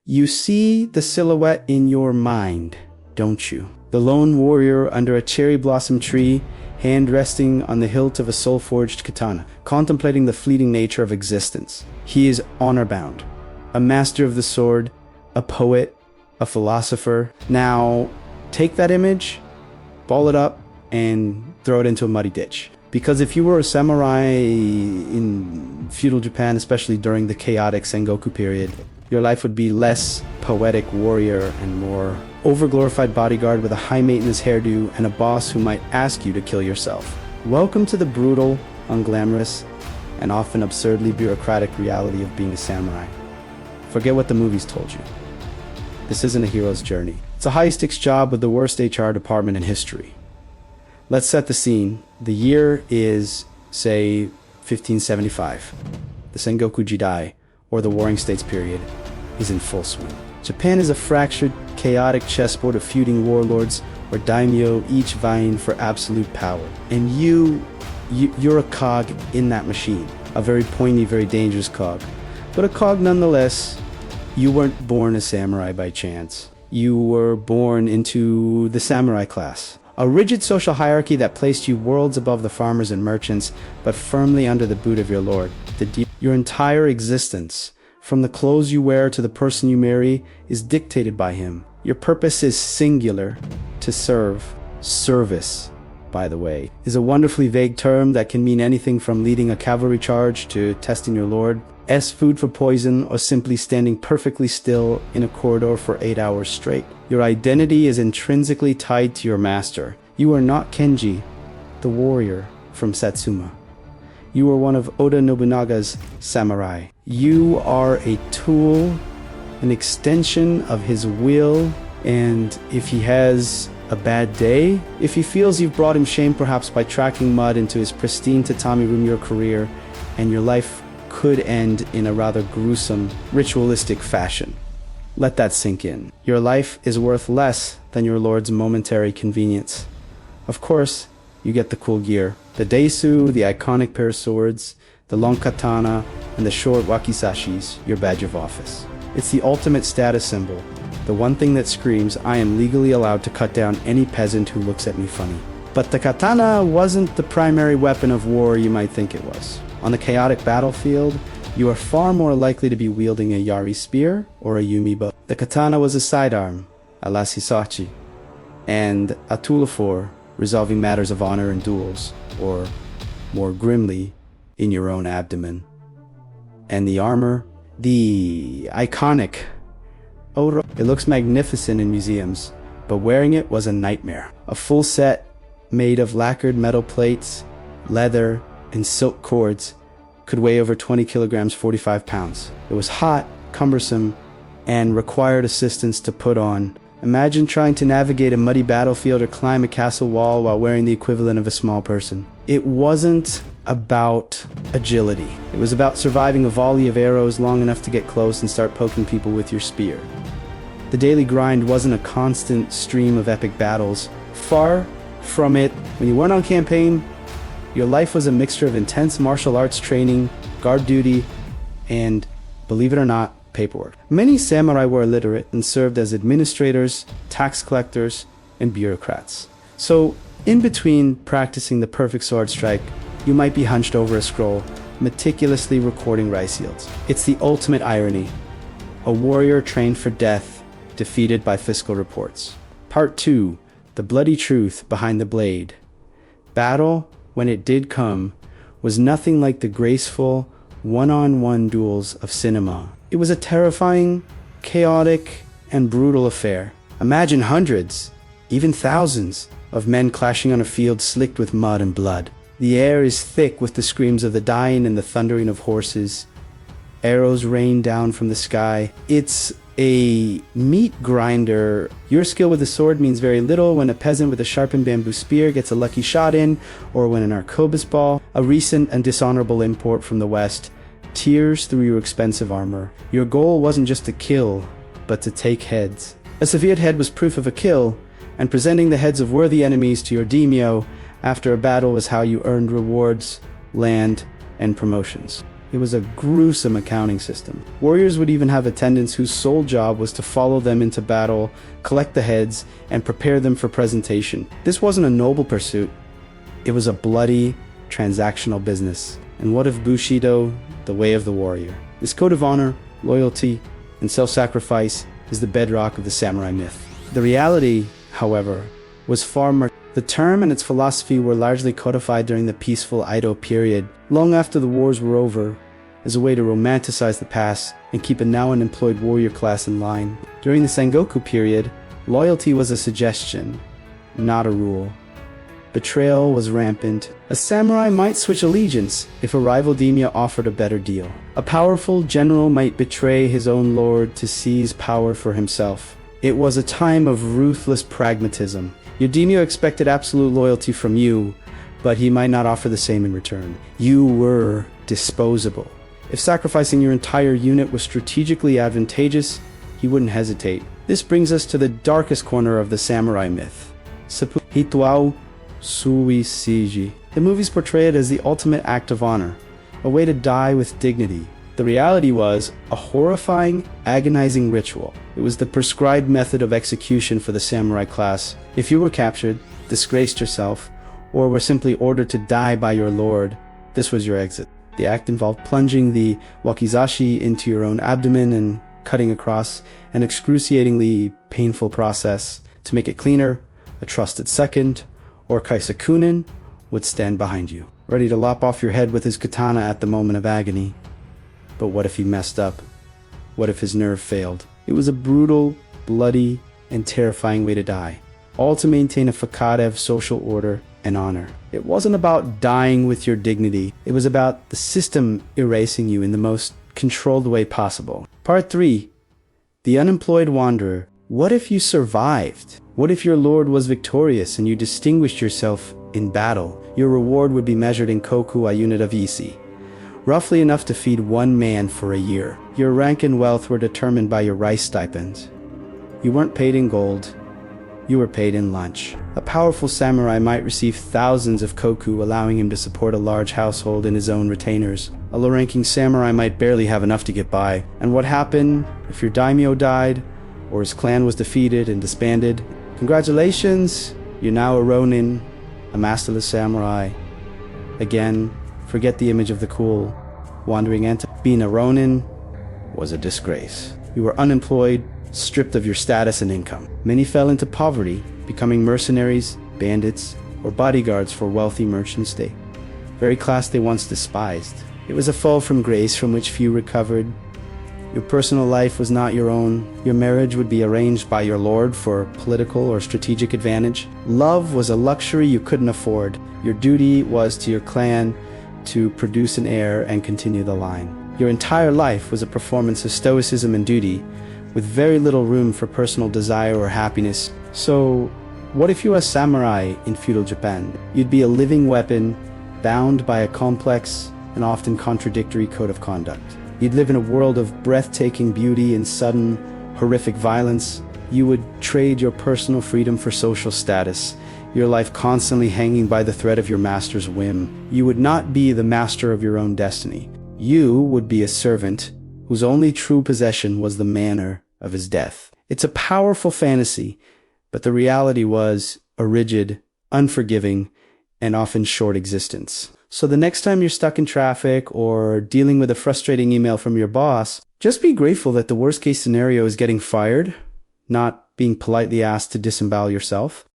You see the silhouette in your mind, don't you? The lone warrior under a cherry blossom tree, hand resting on the hilt of a soul-forged katana, contemplating the fleeting nature of existence. He is honor-bound, a master of the sword, a poet, a philosopher. Now, take that image, ball it up, and throw it into a muddy ditch. Because if you were a samurai in feudal Japan, especially during the chaotic Sengoku period, your life would be less poetic warrior and more overglorified bodyguard with a high-maintenance hairdo and a boss who might ask you to kill yourself. Welcome to the brutal, unglamorous, and often absurdly bureaucratic reality of being a samurai. Forget what the movies told you. This isn't a hero's journey. It's a high-stakes job with the worst HR department in history. Let's set the scene. The year is, say, 1575. The Sengoku Jidai, or the Warring States period, is in full swing. Japan is a fractured, chaotic chessboard of feuding warlords or daimyo, each vying for absolute power. And you're a cog in that machine. A very pointy, very dangerous cog. But a cog nonetheless. You weren't born a samurai by chance. You were born into the samurai class. A rigid social hierarchy that placed you worlds above the farmers and merchants, but firmly under the boot of your lord. Your entire existence, from the clothes you wear to the person you marry, is dictated by him. Your purpose is singular, to serve. Service, by the way, is a wonderfully vague term that can mean anything from leading a cavalry charge to testing your lord's food for poison, or simply standing perfectly still in a corridor for 8 hours straight. Your identity is intrinsically tied to your master. You are not Kenji, the warrior from Satsuma. You are one of Oda Nobunaga's samurai. You are a tool, an extension of his will, and if he has a bad day, if he feels you've brought him shame perhaps by tracking mud into his pristine tatami room, your career and your life could end in a rather gruesome, ritualistic fashion. Let that sink in. Your life is worth less than your lord's momentary convenience. Of course, you get the cool gear. The deisu, the iconic pair of swords, the long katana, and the short wakisashis, your badge of office. It's the ultimate status symbol. The one thing that screams, I am legally allowed to cut down any peasant who looks at me funny. But the katana wasn't the primary weapon of war you might think it was. On the chaotic battlefield, you are far more likely to be wielding a yari spear or a yumi bow. The katana was a sidearm, a lasisachi, and a tool for resolving matters of honor in duels, or more grimly, in your own abdomen. And the armor, the iconic Oro. It looks magnificent in museums, but wearing it was a nightmare. A full set made of lacquered metal plates, leather, and silk cords could weigh over 20 kilograms, 45 pounds. It was hot, cumbersome, and required assistance to put on. Imagine trying to navigate a muddy battlefield or climb a castle wall while wearing the equivalent of a small person. It wasn't about agility. It was about surviving a volley of arrows long enough to get close and start poking people with your spear. The daily grind wasn't a constant stream of epic battles. Far from it. When you weren't on campaign, your life was a mixture of intense martial arts training, guard duty, and, believe it or not, paperwork. Many samurai were illiterate and served as administrators, tax collectors, and bureaucrats. So, in between practicing the perfect sword strike, you might be hunched over a scroll, meticulously recording rice yields. It's the ultimate irony. A warrior trained for death, defeated by fiscal reports. Part 2. The bloody truth behind the blade. Battle, when it did come, was nothing like the graceful, one-on-one duels of cinema. It was a terrifying, chaotic, and brutal affair. Imagine hundreds, even thousands, of men clashing on a field slicked with mud and blood. The air is thick with the screams of the dying and the thundering of horses. Arrows rain down from the sky. It's a meat grinder. Your skill with the sword means very little when a peasant with a sharpened bamboo spear gets a lucky shot in, or when an arquebus ball, a recent and dishonorable import from the West, tears through your expensive armor. Your goal wasn't just to kill, but to take heads. A severed head was proof of a kill, and presenting the heads of worthy enemies to your daimyo after a battle was how you earned rewards, land, and promotions. It was a gruesome accounting system. Warriors would even have attendants whose sole job was to follow them into battle, collect the heads, and prepare them for presentation. This wasn't a noble pursuit. It was a bloody, transactional business. And what of Bushido, the way of the warrior? This code of honor, loyalty, and self-sacrifice is the bedrock of the samurai myth. The reality, however, was far more. The term and its philosophy were largely codified during the peaceful Edo period, long after the wars were over, as a way to romanticize the past and keep a now unemployed warrior class in line. During the Sengoku period, loyalty was a suggestion, not a rule. Betrayal was rampant. A samurai might switch allegiance if a rival daimyo offered a better deal. A powerful general might betray his own lord to seize power for himself. It was a time of ruthless pragmatism. Your daimyo expected absolute loyalty from you, but he might not offer the same in return. You were disposable. If sacrificing your entire unit was strategically advantageous, he wouldn't hesitate. This brings us to the darkest corner of the samurai myth. Seppuku Hituau Suiciji. The movies portray it as the ultimate act of honor, a way to die with dignity. The reality was a horrifying, agonizing ritual. It was the prescribed method of execution for the samurai class. If you were captured, disgraced yourself, or were simply ordered to die by your lord, this was your exit. The act involved plunging the wakizashi into your own abdomen and cutting across an excruciatingly painful process. To make it cleaner, a trusted second, or kaisakunin, would stand behind you, ready to lop off your head with his katana at the moment of agony. But what if he messed up? What if his nerve failed? It was a brutal, bloody, and terrifying way to die, all to maintain a facade of social order and honor. It wasn't about dying with your dignity. It was about the system erasing you in the most controlled way possible. Part 3. The Unemployed Wanderer. What if you survived? What if your lord was victorious and you distinguished yourself in battle? Your reward would be measured in koku, a unit of isi, roughly enough to feed one man for a year. Your rank and wealth were determined by your rice stipend. You weren't paid in gold. You were paid in lunch. A powerful samurai might receive thousands of koku, allowing him to support a large household and his own retainers. A low-ranking samurai might barely have enough to get by. And what happened if your daimyo died, or his clan was defeated and disbanded? Congratulations, you're now a Rōnin, a masterless samurai. Again, forget the image of the cool, wandering ant. Being a Rōnin was a disgrace. You were unemployed, stripped of your status and income. Many fell into poverty, becoming mercenaries, bandits, or bodyguards for wealthy merchants the very class they once despised. It was a fall from grace from which few recovered. Your personal life was not your own. Your marriage would be arranged by your lord for political or strategic advantage. Love was a luxury you couldn't afford. Your duty was to your clan to produce an heir and continue the line. Your entire life was a performance of stoicism and duty, with very little room for personal desire or happiness. So, what if you were a samurai in feudal Japan? You'd be a living weapon, bound by a complex and often contradictory code of conduct. You'd live in a world of breathtaking beauty and sudden, horrific violence. You would trade your personal freedom for social status, your life constantly hanging by the thread of your master's whim. You would not be the master of your own destiny. You would be a servant whose only true possession was the manner of his death. It's a powerful fantasy, but the reality was a rigid, unforgiving, and often short existence. So the next time you're stuck in traffic or dealing with a frustrating email from your boss, just be grateful that the worst case scenario is getting fired, not being politely asked to disembowel yourself.